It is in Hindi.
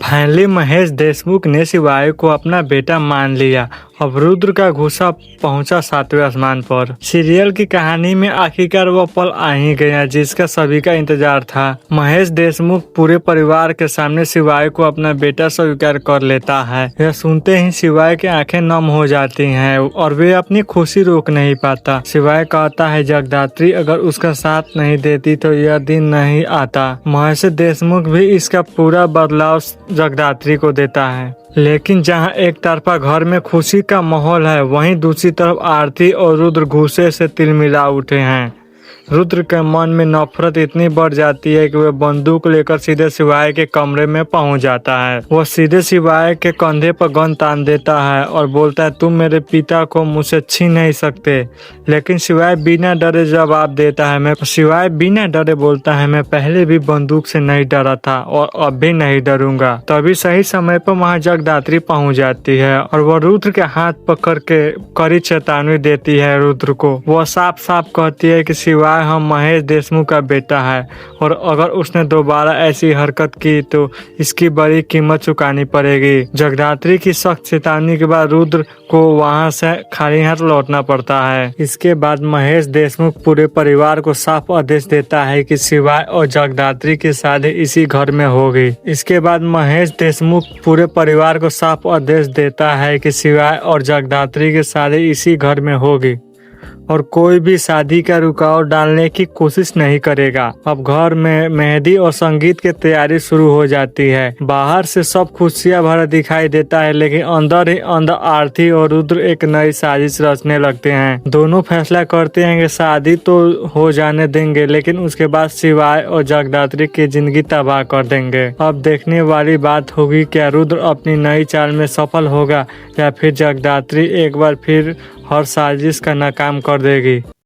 फाइनली महेश देशमुख ने शिवाय को अपना बेटा मान लिया। अब रुद्र का गुस्सा पहुंचा 7वें आसमान पर। सीरियल की कहानी में आखिरकार वो पल आ ही गया जिसका सभी का इंतजार था। महेश देशमुख पूरे परिवार के सामने शिवाय को अपना बेटा स्वीकार कर लेता है। यह सुनते ही शिवाय की आंखें नम हो जाती हैं और वे अपनी खुशी रोक नहीं पाता। शिवाय कहता है जगदात्री अगर उसका साथ नहीं देती तो यह दिन नहीं आता। महेश देशमुख भी इसका पूरा बदलाव जगदात्री को देता है। लेकिन जहां एक तरफा घर में खुशी का माहौल है, वहीं दूसरी तरफ आरती और रुद्र गुस्से से तिलमिला उठे हैं। रुद्र के मन में नफरत इतनी बढ़ जाती है कि वह बंदूक लेकर सीधे शिवाय के कमरे में पहुंच जाता है। वह सीधे शिवाय के कंधे पर गन तान देता है और बोलता है तुम मेरे पिता को मुझसे छीन नहीं सकते। लेकिन शिवाय बिना डरे जवाब देता है बिना डरे बोलता है मैं पहले भी बंदूक से नहीं डरा था और अब भी नहीं डरूंगा। तभी सही समय पर वहां जगदात्री पहुंच जाती है और वह रुद्र के हाथ पकड़ के कड़ी चेतावनी देती है। रुद्र को वह साफ साफ कहती है कि शिवाय हम महेश देशमुख का बेटा है और अगर उसने दोबारा ऐसी हरकत की तो इसकी बड़ी कीमत चुकानी पड़ेगी। जगदात्री की सख्त चेतावनी के बाद रुद्र को वहां से खाली हाथ लौटना पड़ता है। इसके बाद महेश देशमुख पूरे परिवार को साफ आदेश देता है कि शिवाय और जगदात्री की शादी इसी घर में होगी। इसके बाद महेश देशमुख पूरे परिवार को साफ आदेश देता है कि शिवाय और जगदात्री की शादी इसी घर में होगी और कोई भी शादी का रुकावट डालने की कोशिश नहीं करेगा। अब घर में मेहंदी और संगीत की तैयारी शुरू हो जाती है। बाहर से सब खुशियां भरा दिखाई देता है, लेकिन अंदर ही अंदर आरती और रुद्र एक नई साजिश रचने लगते हैं। दोनों फैसला करते हैं कि शादी तो हो जाने देंगे, लेकिन उसके बाद शिवाय और जगदात्री की जिंदगी तबाह कर देंगे। अब देखने वाली बात होगी क्या रुद्र अपनी नई चाल में सफल होगा या फिर जगदात्री एक बार फिर हर साजिश का नाकाम कर देगी।